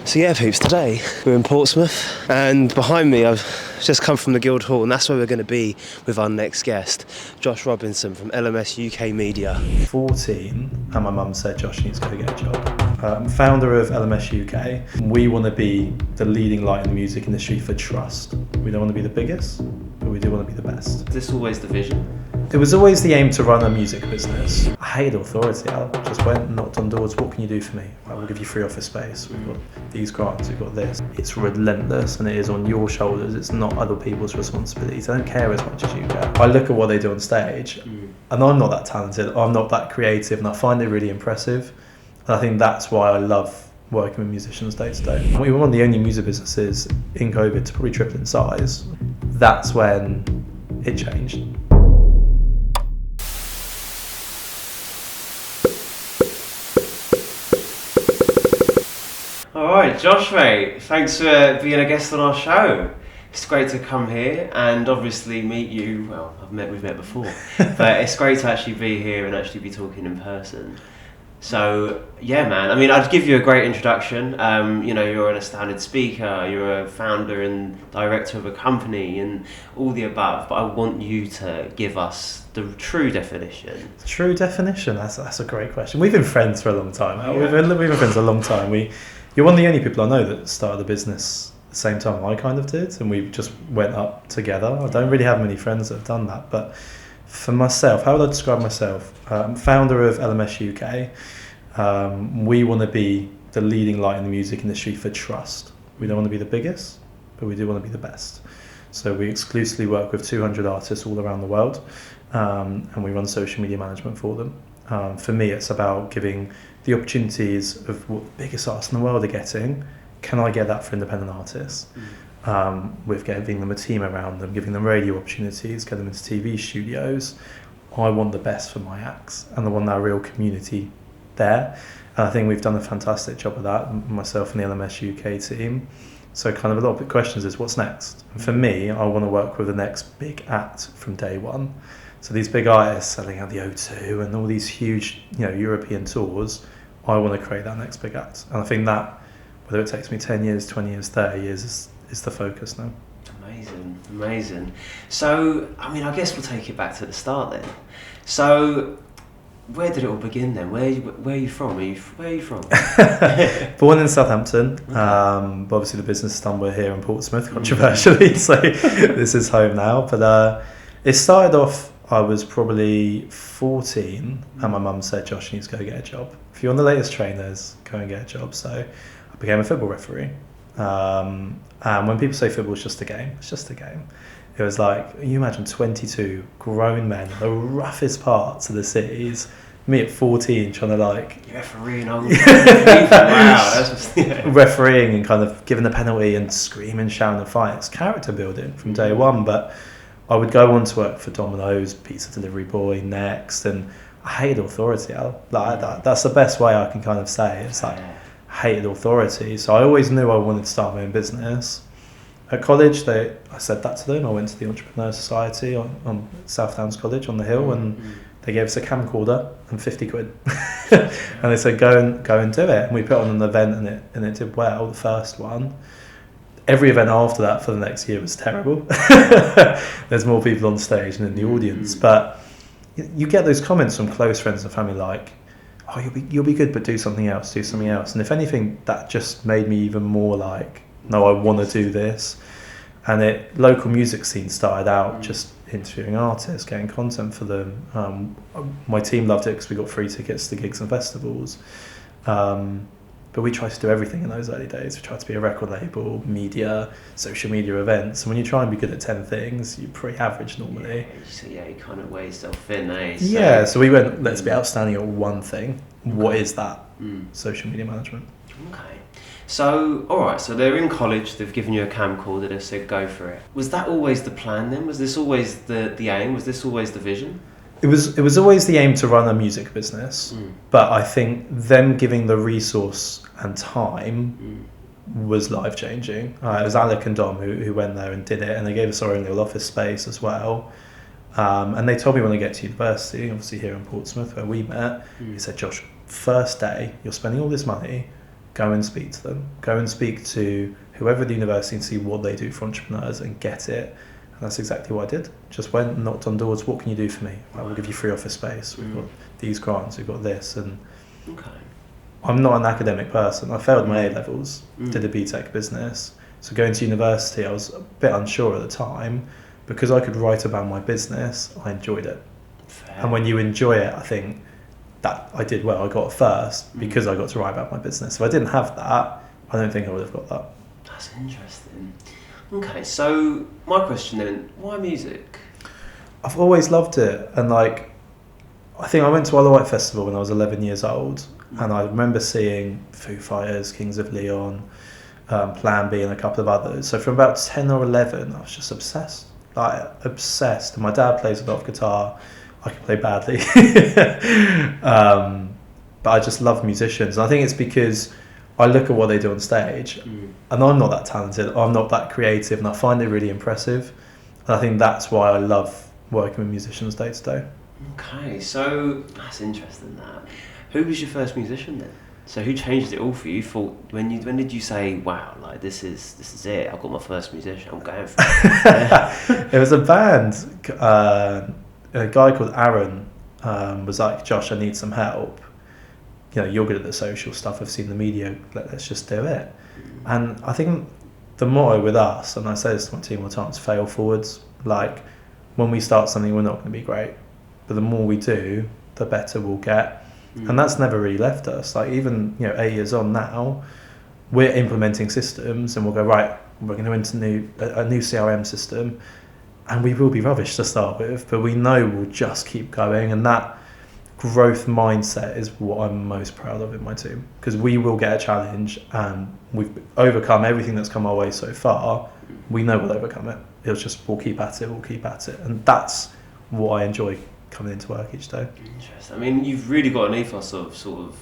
So yeah, peeps, today we're in Portsmouth and behind me I've just come from the Guildhall, and that's where we're going to be with our next guest, Josh Robinson from LMSUK Media. 14 and my mum said, Josh, you need to go get a job. Founder of LMSUK. We want to be the leading light in the music industry for trust. We don't want to be the biggest, but we do want to be the best. Is this always the vision? It was always the aim to run a music business. I hated authority. I just went and knocked on doors. What can you do for me? Well, we'll give you free office space. We've got these grants, we've got this. It's relentless and it is on your shoulders. It's not other people's responsibilities. I don't care as much as you care. I look at what they do on stage and I'm not that talented. I'm not that creative, and I find it really impressive. And I think that's why I love working with musicians day to day. We were one of the only music businesses in COVID to probably triple in size. That's when it changed. Alright, Josh mate, thanks for being a guest on our show. It's great to come here and obviously meet you. Well, we've met before, but it's great to actually be here and actually be talking in person. So yeah, man, I mean, I'd give you a great introduction. You're an astounded speaker, you're a founder and director of a company and all the above, but I want you to give us the true definition. True definition? That's a great question. We've been friends for a long time. Yeah. We've been friends a long time. You're one of the only people I know that started the business at the same time I kind of did, and we just went up together. I don't really have many friends that have done that, but for myself, how would I describe myself? Founder of LMSUK. We want to be the leading light in the music industry for trust. We don't want to be the biggest, but we do want to be the best. So we exclusively work with 200 artists all around the world, and we run social media management for them. For me, it's about giving the opportunities of what the biggest artists in the world are getting. Can I get that for independent artists? With giving them a team around them, giving them radio opportunities, getting them into TV studios. I want the best for my acts, and I want that real community there. And I think we've done a fantastic job of that, myself and the LMS UK team. So kind of a lot of questions is what's next? And for me, I want to work with the next big act from day one. So these big artists selling out the O2 and all these huge, European tours, I want to create that next big act. And I think that, whether it takes me 10 years, 20 years, 30 years, is the focus now. Amazing. So, I mean, I guess we'll take it back to the start then. So, where did it all begin then? Where are you from? Where are you from? Born in Southampton, but obviously the business is done, we're here in Portsmouth, controversially, so this is home now. But it started off, I was probably 14 and my mum said, Josh, you need to go get a job. If you're on the latest trainers, go and get a job. So I became a football referee. And when people say football is just a game, it's just a game. It was like, you imagine 22 grown men, the roughest parts of the cities, me at 14 trying to You're refereeing on wow, that's just, refereeing and kind of giving the penalty and screaming, shouting and fighting. It's character building from day one. But I would go on to work for Domino's, pizza delivery boy, Next, and I hated authority. That's the best way I can kind of say it. It's like, I hated authority. So I always knew I wanted to start my own business. At college, I said that to them. I went to the Entrepreneur Society on South Downs College on the hill, and they gave us a camcorder and 50 quid. And they said, go and do it. And we put on an event and it did well, the first one. Every event after that for the next year was terrible. There's more people on stage than in the audience. But you get those comments from close friends and family like, oh, you'll be good, but do something else. And if anything, that just made me even more like, no, I want to do this. And local music scene started out just interviewing artists, getting content for them. My team loved it because we got free tickets to gigs and festivals. But we tried to do everything in those early days. We tried to be a record label, media, social media events. And when you try and be good at 10 things, you're pretty average normally. You kind of weigh yourself thin, eh? So we went, let's be outstanding at one thing. Okay. What is that? Social media management. Okay. So, alright, so they're in college, they've given you a camcorder, they've said go for it. Was that always the plan then? Was this always the aim? Was this always the vision? It was always the aim to run a music business, but I think them giving the resource and time was life-changing. It was Alec and Dom who went there and did it, and they gave us our own little office space as well. And they told me when I get to university, obviously here in Portsmouth where we met, he said, Josh, first day, you're spending all this money, go and speak to them. Go and speak to whoever at the university and see what they do for entrepreneurs and get it. And that's exactly what I did. Just went and knocked on doors. What can you do for me? I will give you free office space. We've got these grants. We've got this. And I'm not an academic person. I failed my A levels. Did a BTEC business. So going to university, I was a bit unsure at the time. Because I could write about my business, I enjoyed it. Fair. And when you enjoy it, I think that I did well. I got first because I got to write about my business. If I didn't have that, I don't think I would have got that. That's interesting. Okay, so my question then, why music? I've always loved it. And like, I think I went to Isle of Wight Festival when I was 11 years old. And I remember seeing Foo Fighters, Kings of Leon, Plan B and a couple of others. So from about 10 or 11, I was just obsessed. Like, obsessed. And my dad plays a lot of guitar. I can play badly. But I just love musicians. And I think it's because I look at what they do on stage and I'm not that talented, I'm not that creative, and I find it really impressive. And I think that's why I love working with musicians day to day. Okay, so that's interesting that. Who was your first musician then? So who changed it all for you? When did you say, wow, like this is it, I've got my first musician, I'm going for it? It was a band, a guy called Aaron was like, Josh, I need some help. You know, you're good at the social stuff, I've seen the media, let's just do it. And I think the motto with us, and I say this to my team all the time, is fail forwards. Like, when we start something, we're not going to be great. But the more we do, the better we'll get. And that's never really left us. Like, even, 8 years on now, we're implementing systems and we'll go, right, we're going to implement a new CRM system, and we will be rubbish to start with, but we know we'll just keep going. And that growth mindset is what I'm most proud of in my team, because we will get a challenge and we've overcome everything that's come our way so far. We know we'll overcome it. It's just, we'll keep at it. And that's what I enjoy coming into work each day. Interesting. I mean, you've really got an ethos of sort of,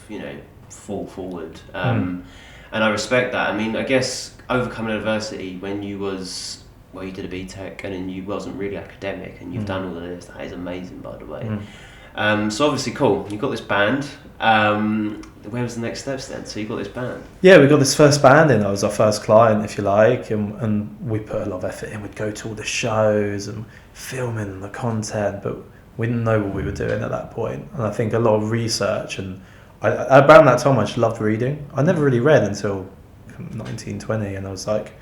fall forward. And I respect that. I mean, I guess overcoming adversity when you did a BTEC and then you wasn't really academic and you've done all of this, that is amazing, by the way. So obviously, cool, you've got this band. Where was the next steps then? So you got this band? Yeah, we got this first band in. I was our first client, if you like, and we put a lot of effort in. We'd go to all the shows and filming the content, but we didn't know what we were doing at that point. And I think a lot of research, and around that time I just loved reading. I never really read until 1920, and I was like,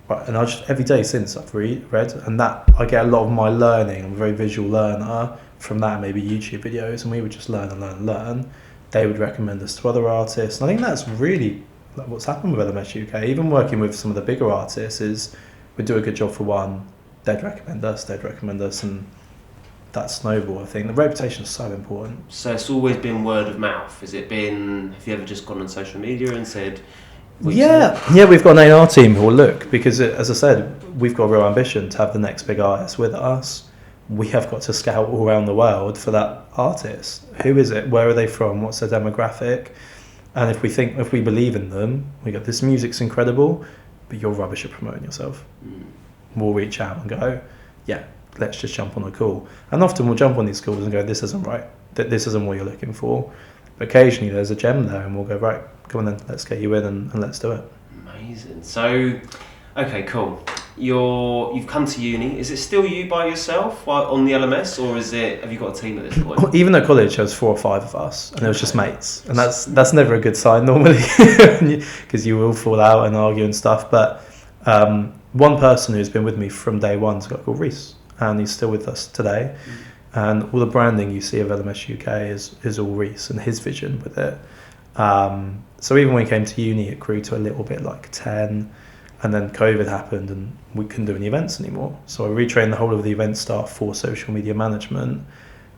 right, and I just every day since I've read, and that I get a lot of my learning. I'm a very visual learner from that, maybe YouTube videos, and we would just learn and learn and learn. They would recommend us to other artists, and I think that's really like what's happened with LMS UK. Even working with some of the bigger artists is we'd do a good job for one, they'd recommend us, and that snowball. I think the reputation is so important. So it's always been word of mouth. Have you ever just gone on social media and said, yeah, we've got an A&R team who will look, because as I said, we've got a real ambition to have the next big artist with us. We have got to scout all around the world for that artist. Who is it? Where are they from? What's their demographic? And if we believe in them, we go, this music's incredible, but you're rubbish at promoting yourself. We'll reach out and go, yeah, let's just jump on a call. And often we'll jump on these calls and go, this isn't right, this isn't what you're looking for. But occasionally there's a gem there and we'll go, right, come on then, let's get you in and let's do it. Amazing. So, okay, cool. You've come to uni. Is it still you by yourself on the LMS, or have you got a team at this point? Even at college there was 4 or 5 of us, and it was just mates, and that's never a good sign normally, because you will fall out and argue and stuff. But one person who's been with me from day one is a guy called Reese, and he's still with us today. And all the branding you see of LMS UK is all Reese and his vision with it. So even when we came to uni, it grew to a little bit like 10. And then COVID happened and we couldn't do any events anymore. So I retrained the whole of the event staff for social media management.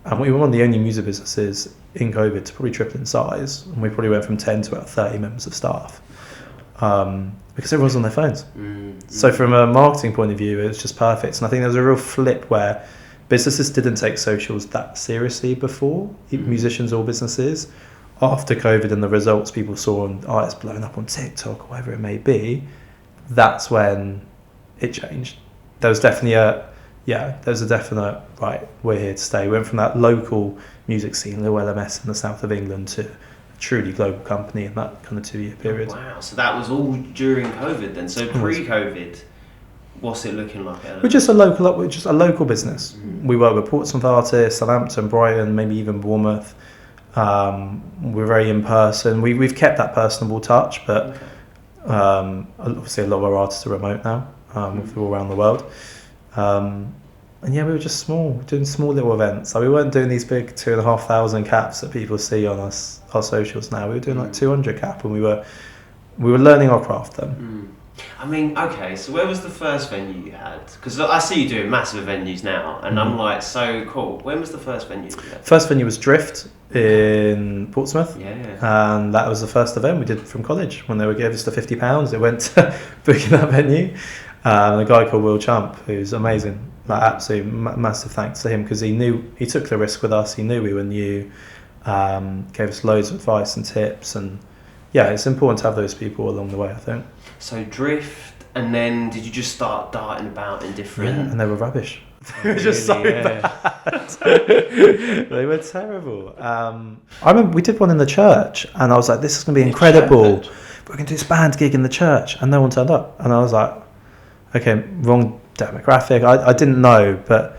And we were one of the only music businesses in COVID to probably triple in size. And we probably went from 10 to about 30 members of staff. Because everyone's on their phones. So from a marketing point of view, it was just perfect. And I think there was a real flip where businesses didn't take socials that seriously before, musicians or businesses. After COVID and the results people saw on artists blowing up on TikTok or whatever it may be, that's when it changed. There was definitely a definite, right, we're here to stay. We went from that local music scene, little LMS in the south of England, to truly global company in that kind of 2-year period. Wow, so that was all during COVID then. So pre-COVID, what's it looking like? We're just a local business. We work with Portsmouth artists, Southampton, Brighton, maybe even Bournemouth. We're very in person. We've kept that personable touch, but obviously a lot of our artists are remote now. We're all around the world. And yeah, we were just doing small little events. Like we weren't doing these big 2,500 caps that people see on our socials now. We were doing like 200 cap, and we were learning our craft then. I mean, okay, so where was the first venue you had? Because I see you doing massive venues now, and I'm like, so cool. When was the first venue you had? First venue was Drift in Portsmouth. Yeah. And that was the first event we did from college. When they gave us the £50, it went to booking that venue. A guy called Will Champ, who's amazing. Like absolutely massive thanks to him, because he took the risk with us. He knew we were new, gave us loads of advice and tips, and yeah, it's important to have those people along the way, I think. So Drift, and then did you just start darting about in different? Yeah, and they were rubbish. They were just bad. They were terrible. I remember we did one in the church, and I was like, "This is going to be incredible. We're going to do this band gig in the church," and no one turned up, and I was like, "Okay, wrong demographic." I didn't know, but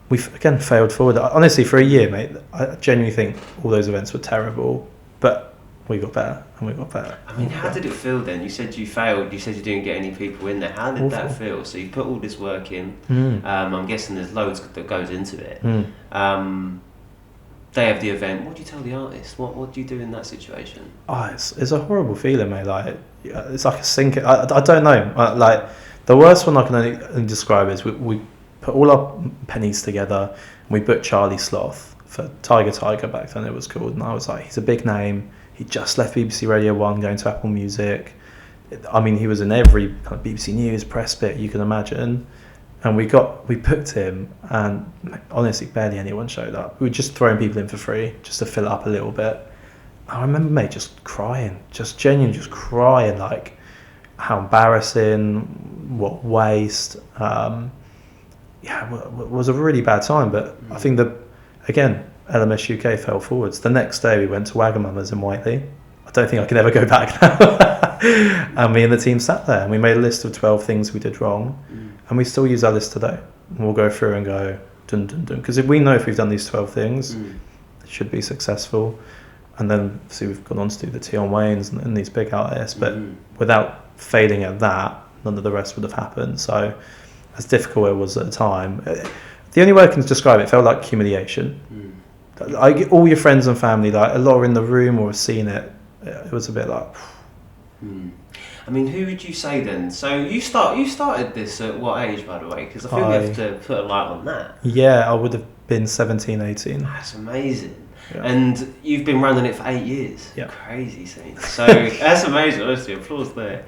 we again failed forward. Honestly, for a year, mate, I genuinely think all those events were terrible, but we got better and we got better. I mean, how did it feel then? You said you failed. You said you didn't get any people in there. How did that feel? So you put all this work in. I'm guessing there's loads that goes into it. They have the event. What do you tell the artist? What do you do in that situation? It's a horrible feeling, mate. Like it's like a sink. I don't know. Like the worst one I can only describe is we put all our pennies together and we booked Charlie Sloth for Tiger back then it was called, and I was like, he's a big name. He just left BBC Radio 1 going to Apple Music. I mean, he was in every kind of BBC News press bit you can imagine. And we booked him, and honestly, barely anyone showed up. We were just throwing people in for free, just to fill it up a little bit. I remember, mate, just crying, just genuinely just crying, like how embarrassing, what waste. It was a really bad time, but I think again, LMSUK fell forwards. The next day we went to Wagamama's in Whiteley. I don't think I can ever go back now. And me and the team sat there and we made a list of 12 things we did wrong. And we still use our list today. And we'll go through and go, dun, dun, dun. Because if we've done these 12 things, it should be successful. And then, see, we've gone on to do the Tion Waynes and these big artists. But without failing at that, none of the rest would have happened. So as difficult it was at the time, the only way I can describe it felt like humiliation. I get all your friends and family, like a lot are in the room or have seen it. It was a bit like. I mean, who would you say then? So you started this at what age, by the way? Because I feel we have to put a light on that. Yeah, I would have been 17, 18. That's amazing. Yeah. And you've been running it for 8 years. Yeah. Crazy scene. So that's amazing. Honestly, applause there.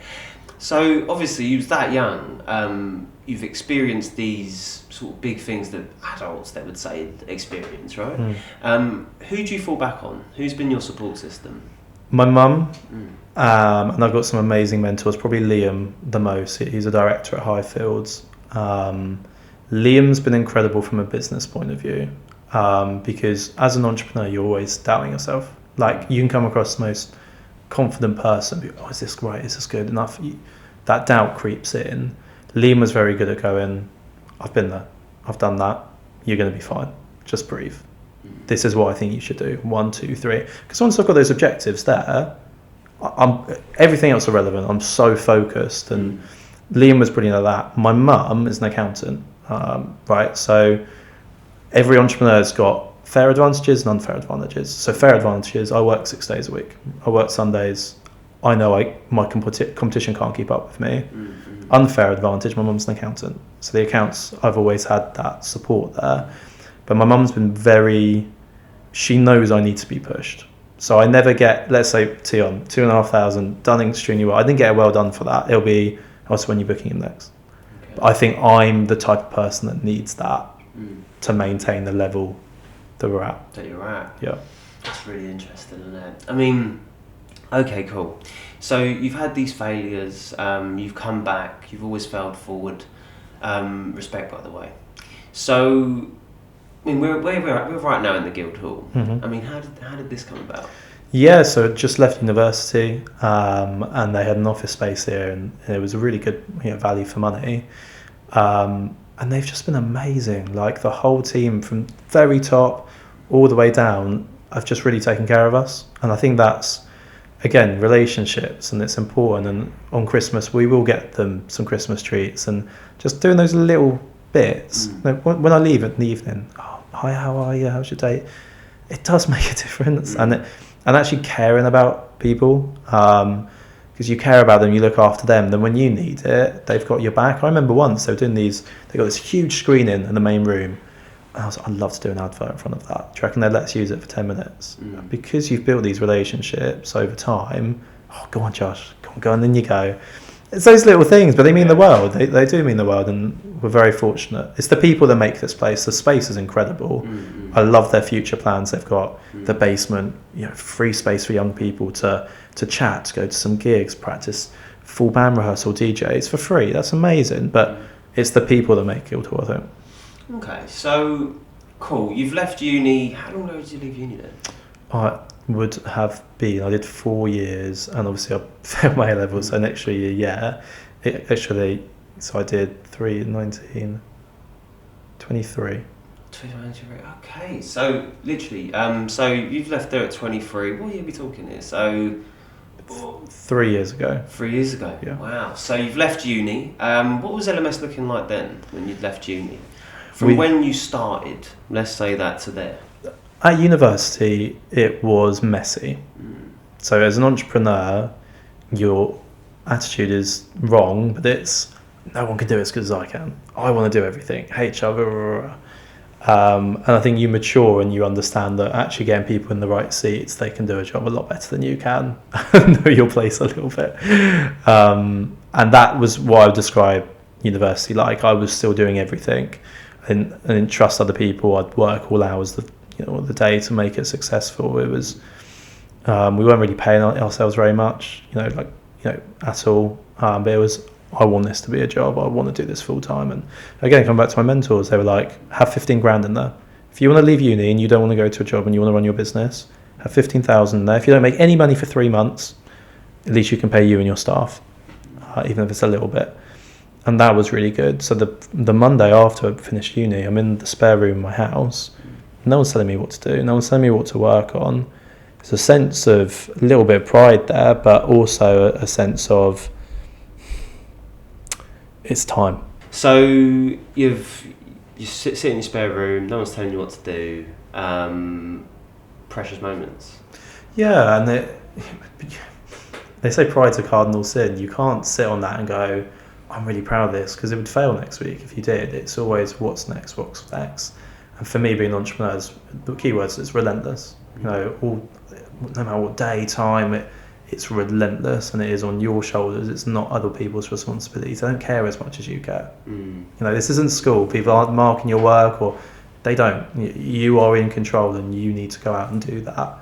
So obviously, you was that young. You've experienced these sort of big things that adults, they would say, experience, right? Who do you fall back on? Who's been your support system? My mum, and I've got some amazing mentors, probably Liam the most. He's a director at Highfields. Liam's been incredible from a business point of view, because as an entrepreneur, you're always doubting yourself. Like, you can come across the most confident person, is this right, is this good enough? That doubt creeps in. Liam was very good at going, I've been there, I've done that, you're going to be fine, just breathe. This is what I think you should do, 1, 2, 3. Because once I've got those objectives there, everything else irrelevant. I'm so focused, and Liam was brilliant at that. My mum is an accountant, right? So every entrepreneur's got fair advantages and unfair advantages. So fair advantages, I work 6 days a week. I work Sundays. I know my competition can't keep up with me. Unfair advantage, my mum's an accountant. So the accounts, I've always had that support there. But my mum's been she knows I need to be pushed. So I never get, let's say, Tion, 2,500, done extremely well. I didn't get a well done for that. It'll be, also when you're booking him next. Okay. But I think I'm the type of person that needs that to maintain the level that we're at. That you're at? Yeah. That's really interesting, isn't it? I mean, okay, cool. So you've had these failures, you've come back, you've always failed forward. Respect, by the way. So, I mean, we're right now in the Guildhall. I mean, how did this come about? Yeah, so I just left university, and they had an office space here, and it was a really good, value for money. And they've just been amazing. Like the whole team, from very top all the way down, have just really taken care of us. And I think that's, again, relationships, and it's important. And on Christmas, we will get them some Christmas treats, and just doing those little bits. Like when I leave in the evening, oh, hi, how are you? How's your day? It does make a difference, and actually caring about people, because you care about them, you look after them. Then when you need it, they've got your back. I remember once they were doing these. They got this huge screen in the main room. And I was like, I'd love to do an advert in front of that. Do you reckon they'd let us use it for 10 minutes? Because you've built these relationships over time. Oh, go on, Josh. Go on, then you go. It's those little things, but they mean the world. They do mean the world, and we're very fortunate. It's the people that make this place. The space is incredible. I love their future plans. They've got the basement, free space for young people to chat, to go to some gigs, practice full band rehearsal, DJs for free. That's amazing. But it's the people that make Guildhall, I think. Okay, so cool. You've left uni. How long ago did you leave uni then? I would have been. I did 4 years, and obviously I failed my A levels, so an extra year. Actually, so I did 3, 19, 23. 23. Okay, so literally, so you've left there at 23. What year are we talking here? So 3 years ago. 3 years ago. Yeah. Wow. So you've left uni. What was LMS looking like then when you'd left uni? From when you started, let's say that, to there. At university, it was messy. So as an entrepreneur, your attitude is wrong, but it's no one can do it as good as I can. I want to do everything. HR, blah, blah, blah. And I think you mature and you understand that actually getting people in the right seats, they can do a job a lot better than you can. Know your place a little bit. And that was what I would describe university like. I was still doing everything. I didn't trust other people. I'd work all hours of the day to make it successful. It was we weren't really paying ourselves very much, at all. But it was, I want this to be a job. I want to do this full time. And again, coming back to my mentors, they were like, have 15 grand in there. If you want to leave uni and you don't want to go to a job and you want to run your business, have 15,000 in there. If you don't make any money for 3 months, at least you can pay you and your staff, even if it's a little bit. And that was really good. So the Monday after I finished uni, I'm in the spare room in my house. No one's telling me what to do. No one's telling me what to work on. There's a sense of a little bit of pride there, but also a sense of it's time. So you sit in your spare room. No one's telling you what to do. Precious moments. Yeah, and they say pride's a cardinal sin. You can't sit on that and go, I'm really proud of this, because it would fail next week if you did. It's always what's next. And for me, being an entrepreneur, the key words is relentless. No matter what day, time, it's relentless, and it is on your shoulders. It's not other people's responsibility. They don't care as much as you care. This isn't school. People aren't marking your work, or they don't. You are in control, and you need to go out and do that.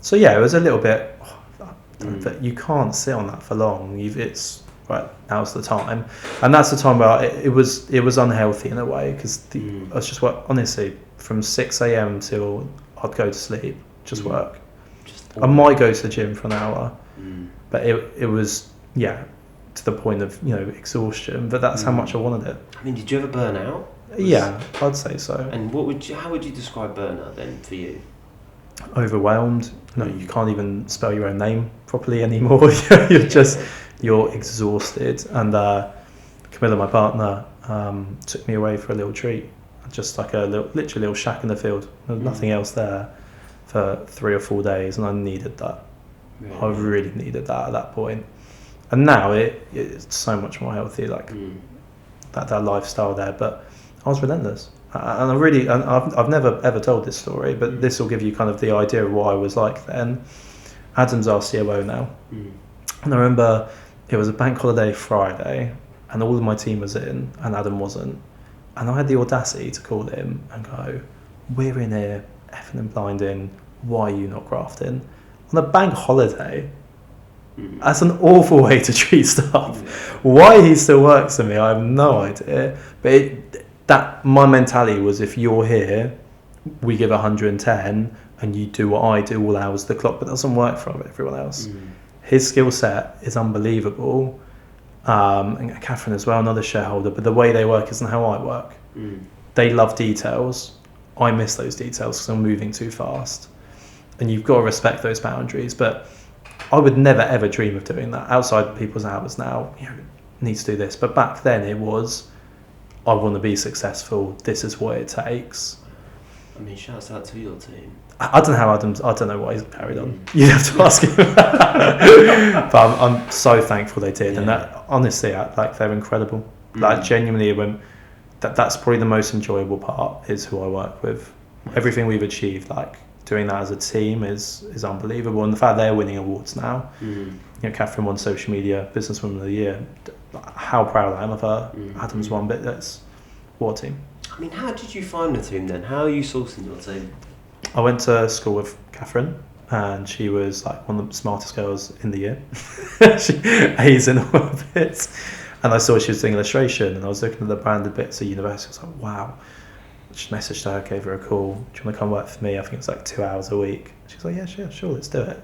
So yeah, it was a little bit. But you can't sit on that for long. It's right, now's the time, and that's the time where it was unhealthy in a way, because I was just honestly from 6 a.m. till I'd go to sleep, just work. I might go to the gym for an hour, but it was to the point of exhaustion. But that's how much I wanted it. I mean, did you ever burn out? Yeah, I'd say so. And how would you describe burnout then for you? Overwhelmed. No, you can't even spell your own name properly anymore. You're exhausted. And Camilla, my partner, took me away for a little treat, just like literally a little shack in the field. There was nothing else there for 3 or 4 days, and I needed that. Really? I really needed that at that point. And now it's so much more healthy, that lifestyle there. But I was relentless. And I've never ever told this story, but this will give you kind of the idea of what I was like then. Adam's our COO now, and I remember it was a bank holiday Friday, and all of my team was in, and Adam wasn't, and I had the audacity to call him and go, "We're in here, effing and blinding. Why are you not grafting on a bank holiday?" That's an awful way to treat staff. Why he still works for me, I have no idea. But my mentality was, if you're here, we give 110. and you do what I do all hours of the clock, but that doesn't work for everyone else. His skill set is unbelievable, and Catherine as well, another shareholder, but the way they work isn't how I work. They love details. I miss those details because I'm moving too fast, and you've got to respect those boundaries. But I would never ever dream of doing that outside people's hours now. Need to do this, but back then it was, I want to be successful, this is what it takes. I mean, shouts out to your team. I don't know how Adam's, I don't know what he's carried on. You'd have to ask him. But I'm so thankful they did, and that honestly, like, they're incredible. Like, genuinely, that's probably the most enjoyable part, is who I work with. Everything we've achieved, like, doing that as a team is unbelievable, and the fact they're winning awards now. Catherine won Social Media Businesswoman of the Year. How proud I am of her. Adam's one bit. What a team. I mean, how did you find the team then? How are you sourcing your team? I went to school with Catherine, and she was like one of the smartest girls in the year. She A's in all of it. And I saw she was doing illustration, and I was looking at the branded bits at university. I was like, wow. I just messaged her, gave her a call. Do you want to come work for me? I think it's like 2 hours a week. She was like, yeah, sure, let's do it.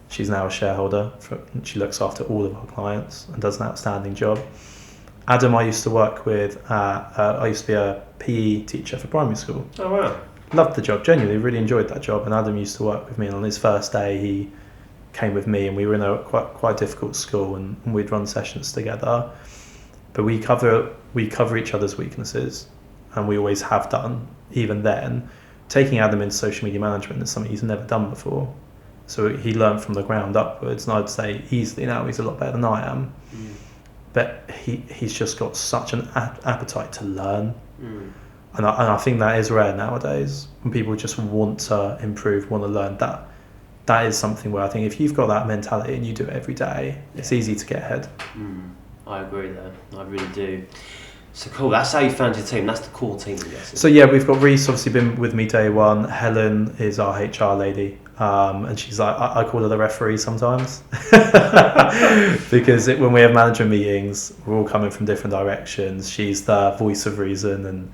She's now a shareholder. She looks after all of our clients and does an outstanding job. Adam, I used to work with. I used to be a PE teacher for primary school. Oh, wow. Loved the job, genuinely, really enjoyed that job. And Adam used to work with me, and on his first day, he came with me, and we were in a quite difficult school, and we'd run sessions together. But we cover each other's weaknesses, and we always have done. Even then, taking Adam into social media management is something he's never done before. So he learned from the ground upwards, and I'd say easily now he's a lot better than I am. But he's just got such an appetite to learn. And I think that is rare nowadays, when people just want to improve, want to learn. That is something where I think if you've got that mentality and you do it every day, it's easy to get ahead. I agree there. I really do. So cool. That's how you found your team. That's the core team, I guess. So yeah, we've got Reese, obviously been with me day one. Helen is our HR lady, and she's like, I call her the referee sometimes, because when we have management meetings, we're all coming from different directions. She's the voice of reason,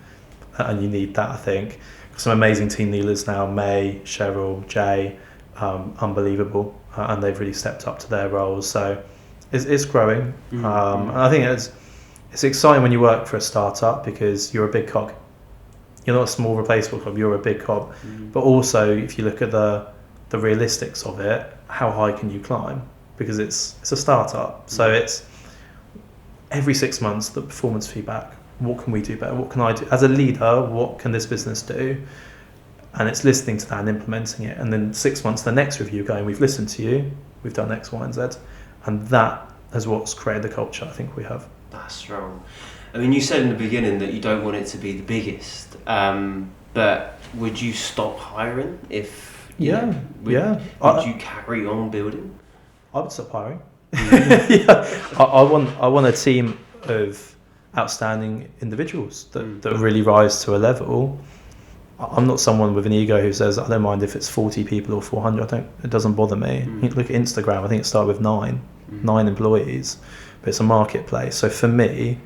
and you need that, I think. Some amazing team leaders now: May, Cheryl, Jay, unbelievable, and they've really stepped up to their roles. So it's growing, and I think it's exciting when you work for a startup, because you're a big cog. You're not a small replaceable cog, you're a big cog. But also, if you look at the realistics of it, how high can you climb? Because it's a startup. So it's every 6 months, the performance feedback. What can we do better? What can I do? As a leader, what can this business do? And it's listening to that and implementing it. And then 6 months, the next review going, we've listened to you, we've done X, Y, and Z. And that is what's created the culture I think we have. That's strong. I mean, you said in the beginning that you don't want it to be the biggest, but would you stop hiring if? Would you carry on building? I would stop hiring. I want a team of outstanding individuals that really rise to a level. I'm not someone with an ego who says I don't mind if it's 40 people or 400. It doesn't bother me. You look at Instagram. I think it started with 9 employees. But it's a marketplace. So for me,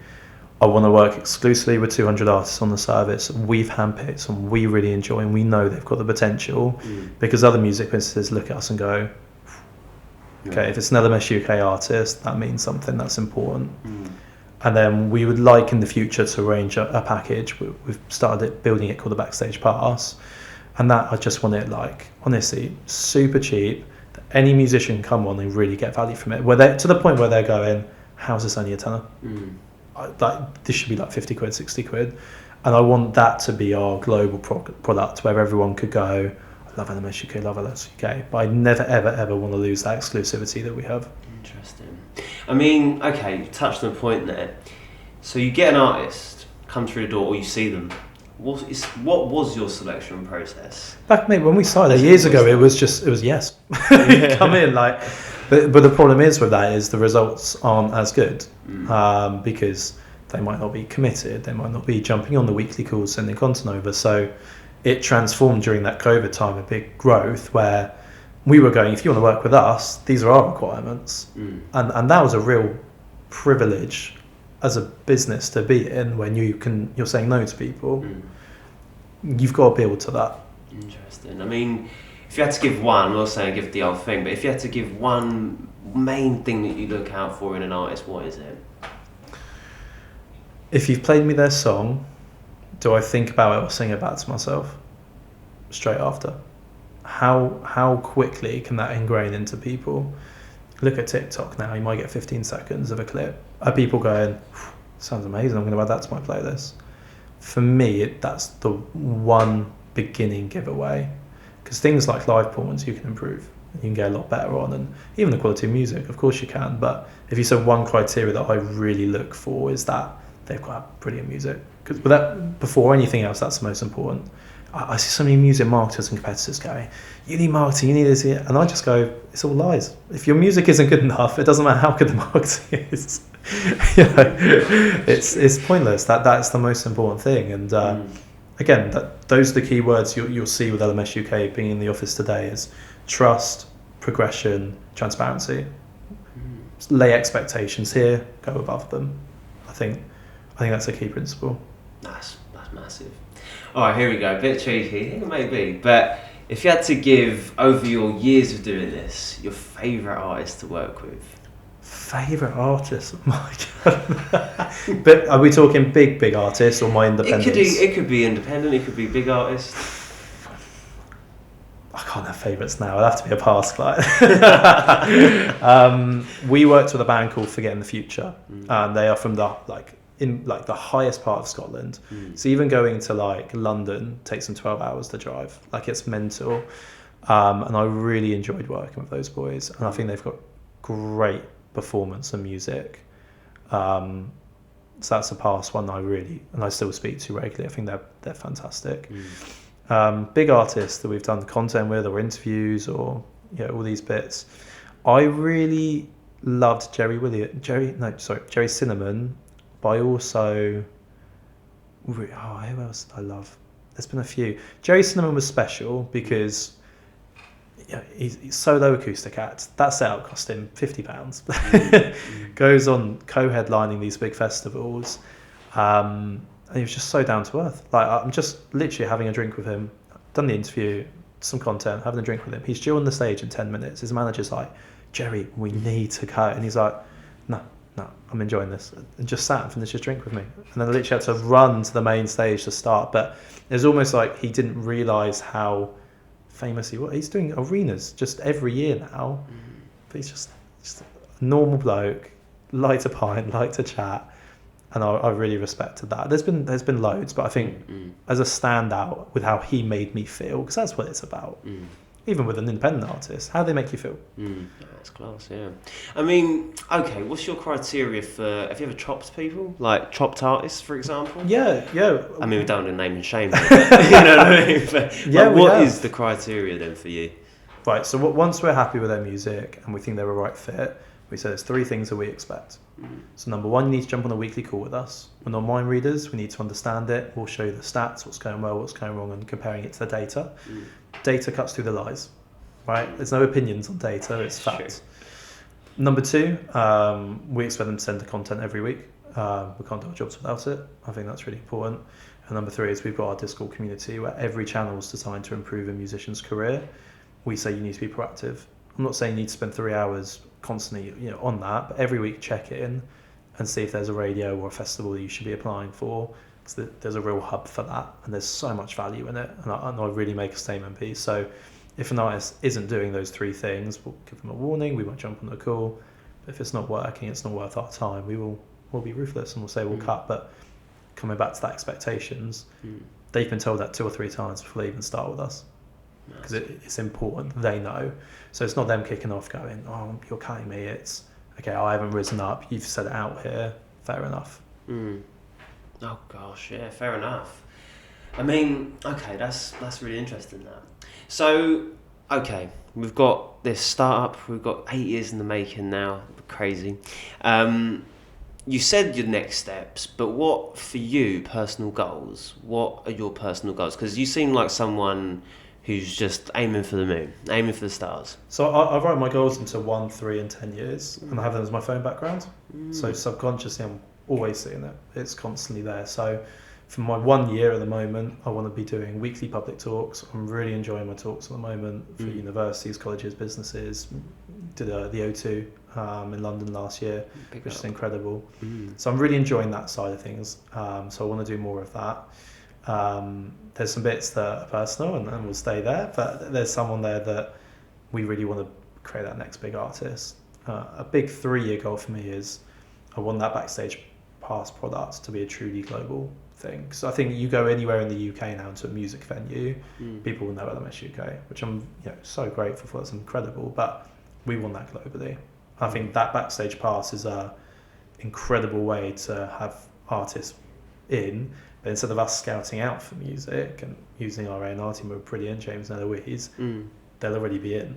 I want to work exclusively with 200 artists on the service. We've handpicked and we really enjoy, and we know they've got the potential, because other music businesses look at us and go, okay, if it's an LMSUK artist, that means something, that's important. And then we would like in the future to arrange a package. We've started building it called the Backstage Pass. And that, I just want it, like, honestly, super cheap. That any musician can come on and really get value from it. Where they're to the point where they're going, how's this only a tenner? Like, this should be like 50 quid, 60 quid. And I want that to be our global product, where everyone could go, I love LMSUK, love LMSUK. But I never, ever, ever want to lose that exclusivity that we have. Interesting. I mean, okay, you touched on a point there. So you get an artist, come through the door, or you see them. What was your selection process? Back, mate, when we started years ago, it was yes. Come in, like... But the problem is with that is the results aren't as good, because they might not be committed, they might not be jumping on the weekly calls, sending content over. So it transformed during that COVID time, a big growth where we were going, if you want to work with us, these are our requirements. And that was a real privilege as a business to be in, when you're saying no to people. You've got to build to that. Interesting. I mean, if you had to give one, I'm not saying give the whole thing, but if you had to give one main thing that you look out for in an artist, what is it? If you've played me their song, do I think about it or sing it back to myself straight after? How quickly can that ingrain into people? Look at TikTok now, you might get 15 seconds of a clip. Are people going, sounds amazing, I'm going to add that to my playlist? For me, that's the one beginning giveaway. Because things like live performance you can improve. You can get a lot better on, and even the quality of music, of course you can. But if you said one criteria that I really look for is that they've got brilliant music. Because before anything else, that's the most important. I see so many music marketers and competitors going, you need marketing, you need this, and I just go, it's all lies. If your music isn't good enough, it doesn't matter how good the marketing is. It's pointless. That's the most important thing. And again, those are the key words you'll see with LMSUK being in the office today is trust, progression, transparency. Lay expectations here, go above them. I think that's a key principle. That's massive. All right, here we go. A bit cheeky, maybe, but if you had to give, over your years of doing this, your favourite artist to work with? Favourite artist? Oh my God. But are we talking big artists or my independents? It could be independent, it could be big artist. I can't have favourites now. It'll have to be a past client. We worked with a band called Forgetting the Future, and they are from the highest part of Scotland. So even going to like London takes them 12 hours to drive. Like, it's mental. And I really enjoyed working with those boys, and I think they've got great performance and music. So that's a past one I still speak to regularly. I think they're fantastic. Big artists that we've done content with or interviews or all these bits. I really loved Jerry Cinnamon, but I also who else did I love? There's been a few. Jerry Cinnamon was special because he's solo acoustic act. That setup cost him £50. Goes on co-headlining these big festivals. And he was just so down to earth. Like, I'm just literally having a drink with him, done the interview, some content, having a drink with him. He's due on the stage in 10 minutes. His manager's like, Jerry, we need to go. And he's like, no, I'm enjoying this. And just sat and finished his drink with me. And then I literally had to run to the main stage to start. But it was almost like he didn't realise how famous he was. He's doing arenas just every year now. But he's just a normal bloke, like to pint, like to chat. And I really respected that. There's been loads, but I think as a standout with how he made me feel, because that's what it's about. Even with an independent artist, how they make you feel. That's class, yeah. I mean, okay, what's your criteria for? Have you ever chopped people, like chopped artists, for example? Yeah. I mean, we don't want to name and shame, but, you know what I mean. But, yeah, what is the criteria then for you? Right. So once we're happy with their music and we think they're a right fit, we say there's 3 things that we expect. So number 1, you need to jump on a weekly call with us. We're not mind readers. We need to understand it. We'll show you the stats, what's going well, what's going wrong, and comparing it to the data. Data cuts through the lies, right? There's no opinions on data. It's facts. Sure. Number 2, we expect them to send the content every week. We can't do our jobs without it. I think that's really important. And number 3 is we've got our Discord community where every channel is designed to improve a musician's career. We say you need to be proactive. I'm not saying you need to spend 3 hours constantly on that, but every week check in and see if there's a radio or a festival that you should be applying for, because there's a real hub for that and there's so much value in it, and I really make a statement piece. So if an artist isn't doing those 3 things, we'll give them a warning, we won't jump on the call. But if it's not working, it's not worth our time, we'll be ruthless and we'll say we'll cut. But coming back to that expectations, they've been told that 2 or 3 times before they even start with us, because it's important they know. So it's not them kicking off going, oh, you're cutting me. It's, okay, I haven't risen up, you've said it out here, fair enough. Oh gosh, yeah, fair enough. I mean, okay, that's really interesting, that. So, okay, we've got this startup, we've got 8 years in the making now, crazy. You said your next steps, but what, for you, personal goals? What are your personal goals? Because you seem like someone who's just aiming for the moon, aiming for the stars. So I write my goals into 1, 3 and 10 years, and I have them as my phone background. So subconsciously I'm always seeing it. It's constantly there. So for my 1 year at the moment, I want to be doing weekly public talks. I'm really enjoying my talks at the moment for universities, colleges, businesses. Did the O2 in London last year, which is incredible. So I'm really enjoying that side of things. So I want to do more of that. There's some bits that are personal and will stay there, but there's someone there that we really want to create that next big artist. A big 3-year goal for me is I want that backstage pass product to be a truly global thing. So I think you go anywhere in the UK now to a music venue, people will know LMSUK, which I'm so grateful for. It's incredible, but we want that globally. I think that backstage pass is a incredible way to have artists in, but instead of us scouting out for music and using our A&R team, we're brilliant, James and Eloise, they'll already be in.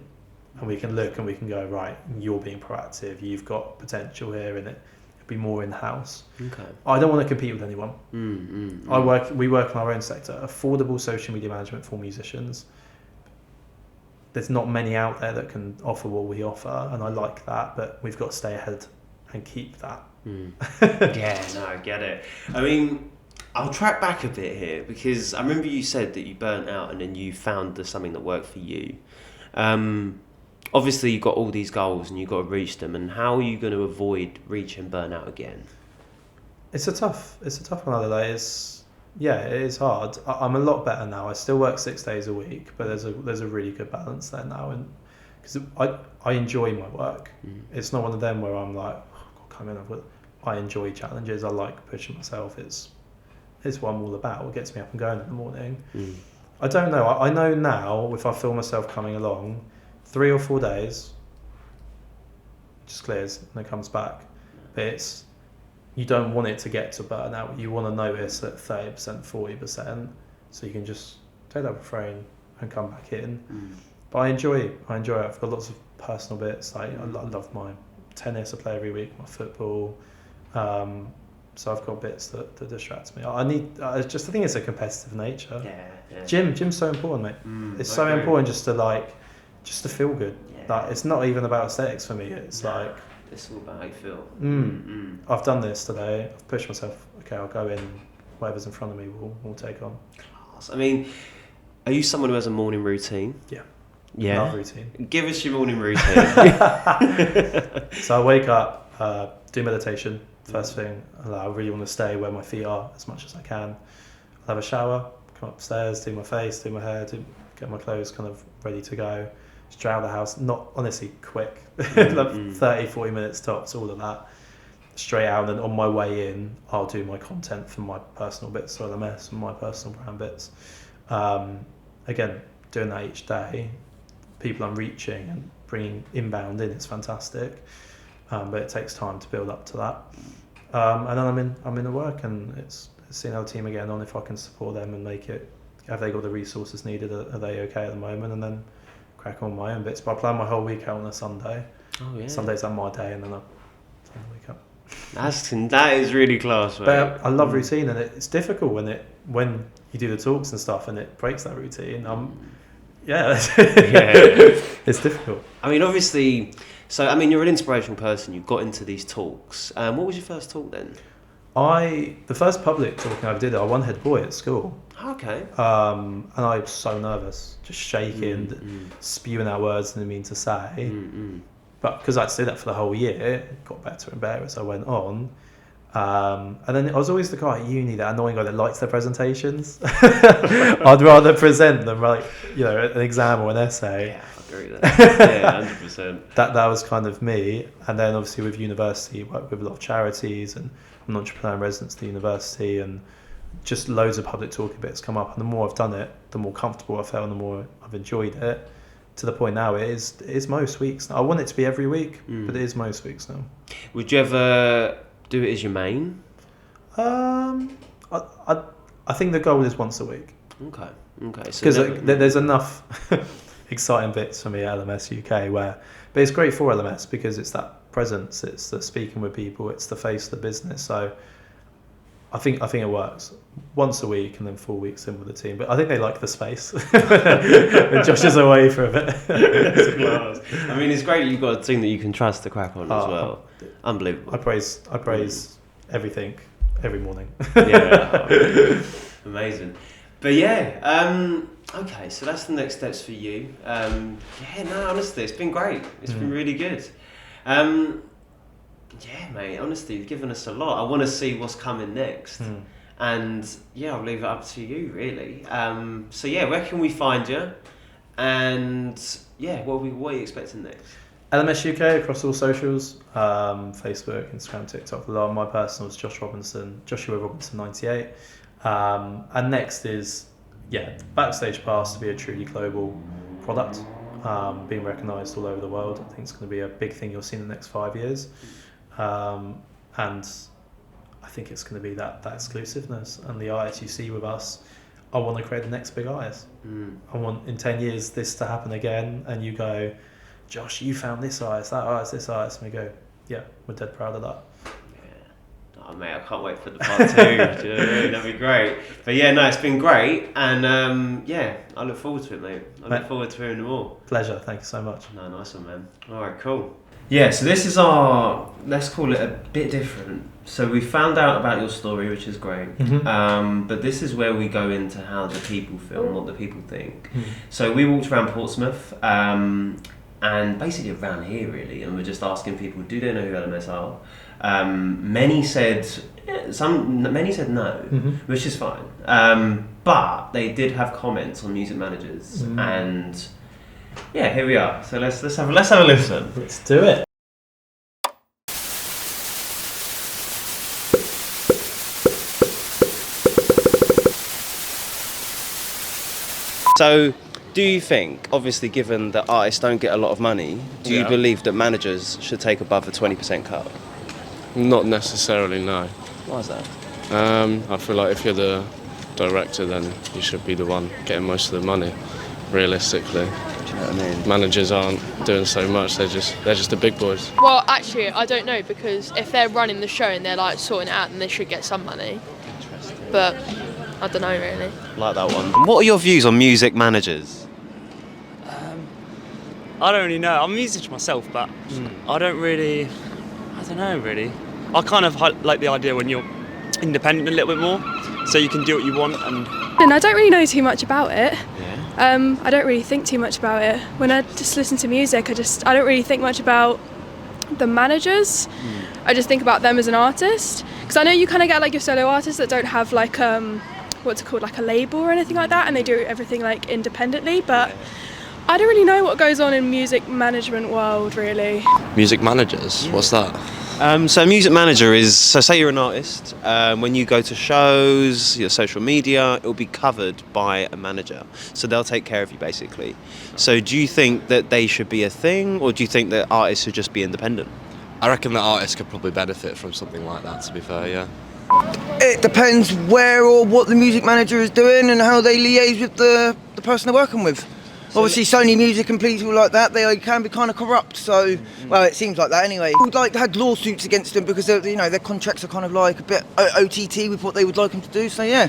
And we can look and we can go, right, you're being proactive, you've got potential here, and it'd be more in-house. Okay. I don't want to compete with anyone. We work in our own sector, affordable social media management for musicians. There's not many out there that can offer what we offer, and I like that, but we've got to stay ahead and keep that. Yeah, no, I get it. I mean, I'll track back a bit here, because I remember you said that you burnt out and then you found something that worked for you. Obviously, you've got all these goals and you've got to reach them, and how are you going to avoid reaching burnout again? It's a tough one, Adelaide. It is hard. I'm a lot better now. I still work 6 days a week, but there's a really good balance there now, and because I enjoy my work. It's not one of them where I'm like, I enjoy challenges. I like pushing myself. It's what I'm all about. It gets me up and going in the morning. I don't know. I know now if I feel myself coming along, 3 or 4 days, just clears and it comes back. But you don't want it to get to burnout. You want to notice at 30%, 40%, so you can just take that refrain and come back in. But I enjoy it. I've got lots of personal bits. I love my tennis. I play every week. My football. So I've got bits that distract me. I think it's a competitive nature. Yeah. Gym's so important, mate. It's so important just to feel good. Yeah. Like, it's not even about aesthetics for me. It's like it's all about how you feel. I've done this today. I've pushed myself. Okay, I'll go in. Whatever's in front of me, we'll take on. Class. I mean, are you someone who has a morning routine? Yeah. Love routine. Give us your morning routine. So I wake up, do meditation first thing. I really want to stay where my feet are as much as I can. I'll have a shower, come upstairs, do my face, do my hair, get my clothes kind of ready to go. Straight out of the house, not honestly quick, like 30, 40 minutes tops, all of that. Straight out, and then on my way in, I'll do my content for my personal bits, so LMS and my personal brand bits. Again, doing that each day, people I'm reaching and bringing inbound in, it's fantastic. But it takes time to build up to that. And then I'm in the work, and it's seeing our team again on if I can support them and make it. Have they got the resources needed? Are they okay at the moment? And then crack on my own bits. But I plan my whole week out on a Sunday. Oh yeah. Sundays are my day, and then I plan the week up. That is really class, mate. But I love routine, and it's difficult when you do the talks and stuff, and it breaks that routine. It's difficult. I mean, obviously. So, I mean, you're an inspirational person. You got into these talks. What was your first talk then? The first public talking I ever did, I won head boy at school. Okay. And I was so nervous, just shaking, spewing out words I didn't mean to say. But because I had to do that for the whole year, it got better and better as I went on. And then I was always the guy at uni, that annoying guy that likes their presentations. I'd rather present them like, an exam or an essay. Yeah, I agree with that. 100%. That was kind of me. And then obviously with university, work with a lot of charities, and I'm an entrepreneur in residence at the university, and just loads of public talking bits come up. And the more I've done it, the more comfortable I felt and the more I've enjoyed it. To the point now, it is most weeks. I want it to be every week, but it is most weeks now. Would you ever do it as your main? I think the goal is once a week. Okay. So because there's enough exciting bits for me at LMS UK but it's great for LMS because it's that presence, it's the speaking with people, it's the face of the business. So I think it works once a week and then 4 weeks in with the team. But I think they like the space. And Josh is away for a bit. I mean, it's great you've got a team that you can trust to crack on as well. Unbelievable. I praise everything every morning. Yeah, amazing. But yeah, okay, so that's the next steps for you. Yeah, no, honestly, it's been great. It's been really good. Yeah, mate, honestly, you've given us a lot. I want to see what's coming next. And yeah, I'll leave it up to you, really. So yeah, where can we find you? And yeah, what are you expecting next? LMSUK across all socials, Facebook, Instagram, TikTok. My personal is Joshua Robinson 98. And next is, Backstage Pass to be a truly global product, being recognised all over the world. I think it's going to be a big thing you'll see in the next 5 years. And I think it's going to be that exclusiveness and the artists you see with us. I want to create the next big artist. I want in 10 years this to happen again, and you go, Josh, you found this artist, that artist, this artist, and we go, yeah, we're dead proud of that. Yeah. Oh mate, I can't wait for the part 2. Do you know what I mean? That'd be great. But yeah, no, it's been great, and yeah, I look forward to it, mate. Look forward to hearing them all. Pleasure, thank you so much. No, nice one, man. All right, cool. Yeah, so this is our, let's call it a bit different. So we found out about your story, which is great. But this is where we go into how the people feel and what the people think. So we walked around Portsmouth, and basically around here really, and we're just asking people, do they know who LMS are? Many said no, which is fine. But they did have comments on music managers, and yeah, here we are. So let's have a listen. Let's do it. So, do you think, obviously given that artists don't get a lot of money, do you believe that managers should take above a 20% cut? Not necessarily, no. Why is that? I feel like if you're the director, then you should be the one getting most of the money, realistically. Do you know what I mean? Managers aren't doing so much, they're just the big boys. Well, actually, I don't know, because if they're running the show and they're like sorting it out, then they should get some money. Interesting. But I don't know really. Like that one. And what are your views on music managers? I don't really know. I'm a musician myself, but I don't know really. I kind of like the idea when you're independent a little bit more, so you can do what you want. And I don't really know too much about it. Yeah. I don't really think too much about it. When I just listen to music, I don't really think much about the managers. I just think about them as an artist. Because I know you kind of get like your solo artists that don't have like what's it called, like a label or anything like that, and they do everything like independently, but I don't really know what goes on in music management world really. Music managers? What's that? So a music manager is, so say you're an artist, when you go to shows, your social media, it'll be covered by a manager. So they'll take care of you basically. So do you think that they should be a thing, or do you think that artists should just be independent? I reckon that artists could probably benefit from something like that, to be fair, yeah. It depends where or what the music manager is doing and how they liaise with the person they're working with. Obviously, Sony Music and people like that, they can be kind of corrupt. So, well, it seems like that anyway. We'd like had lawsuits against them because their contracts are kind of like a bit OTT with what they would like them to do. So yeah,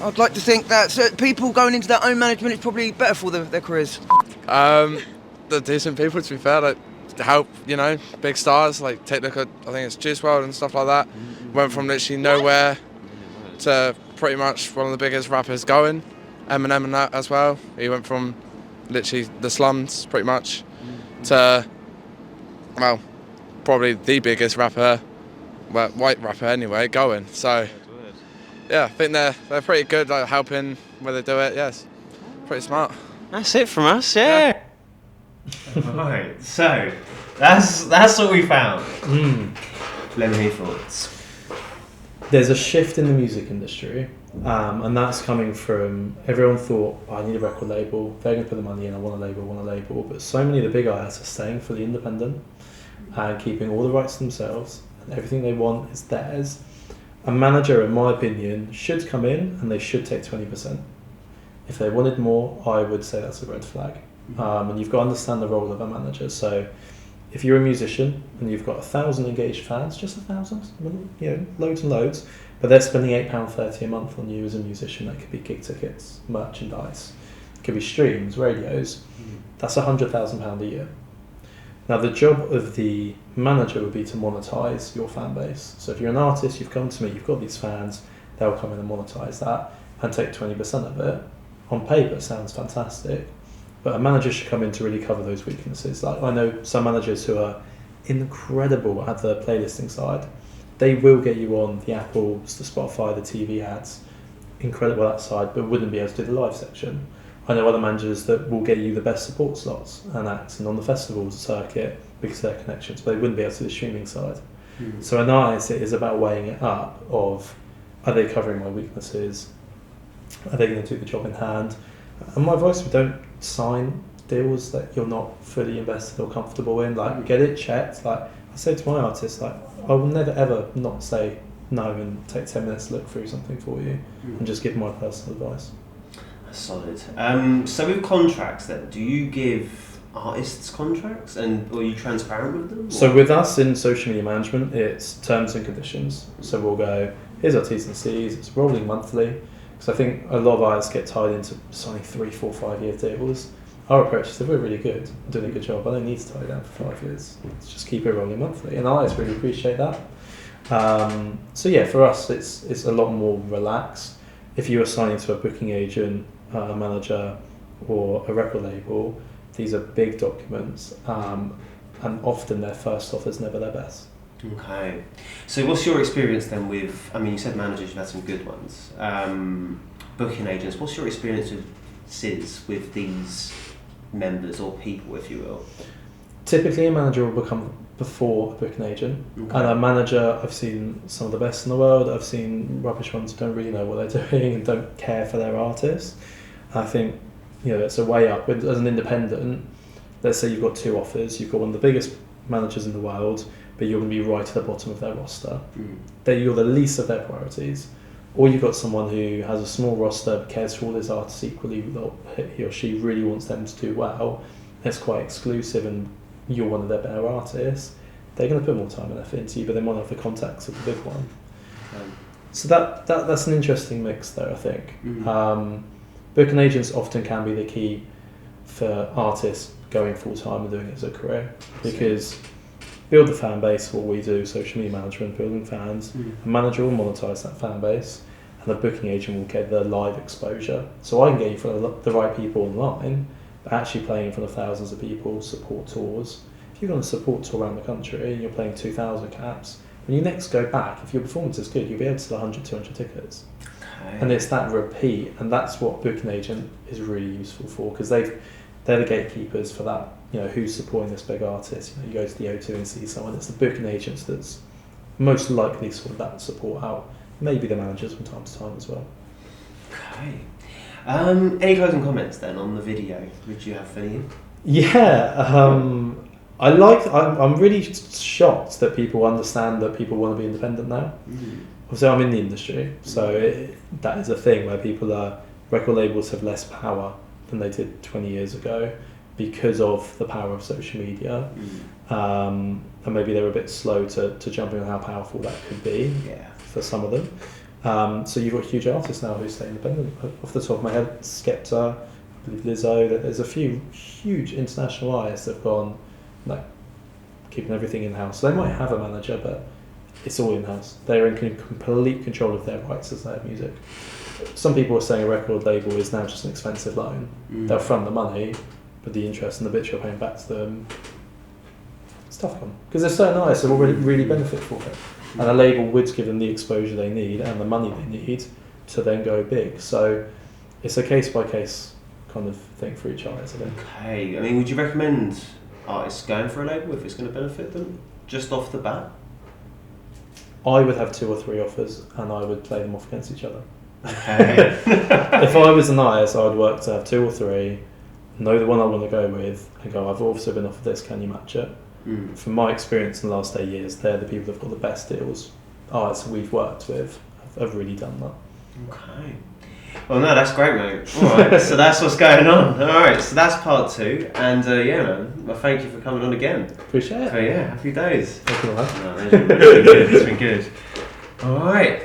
I'd like to think that people going into their own management is probably better for their careers. The decent people, to be fair, like to help big stars, like take a look at, I think it's Juice WRLD and stuff like that. Went from literally nowhere to pretty much one of the biggest rappers going. Eminem and that as well. He went from literally the slums pretty much to, well, probably the biggest rapper, well, white rapper anyway, going. So yeah, I think they're pretty good at helping where they do it. Yes, pretty smart. That's it from us, yeah. Right, so that's what we found. Let me hear your thoughts. There's a shift in the music industry, and that's coming from everyone thought, I need a record label, they're going to put the money in, I want a label, but so many of the big artists are staying fully independent and keeping all the rights to themselves, and everything they want is theirs. A manager, in my opinion, should come in and they should take 20%. If they wanted more, I would say that's a red flag. And you've got to understand the role of a manager. So if you're a musician and you've got 1,000 engaged fans, just 1,000, loads and loads, but they're spending £8.30 a month on you as a musician. That could be gig tickets, merchandise, it could be streams, radios. That's £100,000 a year. Now, the job of the manager would be to monetize your fan base. So if you're an artist, you've come to me, you've got these fans, they'll come in and monetize that and take 20% of it. On paper, it sounds fantastic, but a manager should come in to really cover those weaknesses. Like, I know some managers who are incredible at the playlisting side. They will get you on the Apples, the Spotify, the TV ads, incredible that side, but wouldn't be able to do the live section. I know other managers that will get you the best support slots and acts and on the festivals circuit because of their connections, but they wouldn't be able to do the streaming side. So an artist, it is about weighing it up of, are they covering my weaknesses? Are they going to do the job in hand? And my advice, we don't sign deals that you're not fully invested or comfortable in. Like, get it checked. Like, I say to my artists, like, I will never ever not say no and take 10 minutes to look through something for you and just give my personal advice. That's solid. So with contracts then, do you give artists contracts and or are you transparent with them? Or? So with us in social media management, it's terms and conditions. So we'll go, here's our T's and C's, it's rolling monthly. Because I think a lot of artists get tied into signing 3, 4, 5 year deals. Our approach is if we're really good, doing a good job, I don't need to tie it down for 5 years. Let's just keep it rolling monthly. And artists really appreciate that. So yeah, for us, it's a lot more relaxed. If you are signing to a booking agent, a manager, or a record label, these are big documents, and often their first offer is never their best. Okay. So what's your experience then with, I mean, you said managers, you've had some good ones. Booking agents, what's your experience with SIDS, with these members or people, if you will? Typically, a manager will become before a booking agent. Okay. And a manager, I've seen some of the best in the world. I've seen rubbish ones who don't really know what they're doing and don't care for their artists. I think, it's a way up. As an independent, let's say you've got 2 offers. You've got one of the biggest managers in the world, but you're going to be right at the bottom of their roster. You're the least of their priorities. Or you've got someone who has a small roster but cares for all his artists equally, he or she really wants them to do well, it's quite exclusive and you're one of their better artists, they're going to put more time and effort into you, but they might not have the contacts of the big one. So that's an interesting mix there, I think. Booking agents often can be the key for artists going full-time and doing it as a career, because build the fan base, what we do, social media management, building fans, a manager will monetize that fan base, and the booking agent will get the live exposure. So I can get you for the right people online, but actually playing in front of thousands of people, support tours. If you're going to support tour around the country and you're playing 2,000 caps, when you next go back, if your performance is good, you'll be able to sell 100, 200 tickets. Okay. And it's that repeat, and that's what booking agent is really useful for, because they're the gatekeepers for that. Who's supporting this big artist? You go to the O2 and see someone. It's the booking agents that's most likely sort that support out. Maybe the managers from time to time as well. Okay. Any closing comments then on the video? Would you have any? Yeah. I'm really shocked that people understand that people want to be independent now. Obviously, I'm in the industry, so that is a thing where record labels have less power than they did 20 years ago, because of the power of social media, and maybe they're a bit slow to jump in on how powerful that could be for some of them. So you've got huge artists now who stay independent. Off the top of my head, Skepta, I believe Lizzo, there's a few huge international artists that have gone, keeping everything in-house. So they might have a manager, but it's all in-house. They're in complete control of their rights as their music. Some people are saying a record label is now just an expensive loan. They'll front the money, but the interest and the bits you're paying back to them, it's tough one. Because there's certain artists that will really benefit from it. And a label would give them the exposure they need and the money they need to then go big. So it's a case-by-case kind of thing for each artist, I think. Okay, I mean, would you recommend artists going for a label if it's going to benefit them, just off the bat? I would have 2 or 3 offers and I would play them off against each other. Okay. If I was an artist, I would work to have 2 or 3, know the one I want to go with, and go, I've also been offered this, can you match it? From my experience in the last 8 years, they're the people that have got the best deals. Artists we've worked with have really done that. Okay. Well, no, that's great, mate. Alright, so that's what's going on. Alright, so that's part 2, and man, well, thank you for coming on again. Appreciate it. So happy days. Thank you, man. No, it's been good, it's been good. Alright.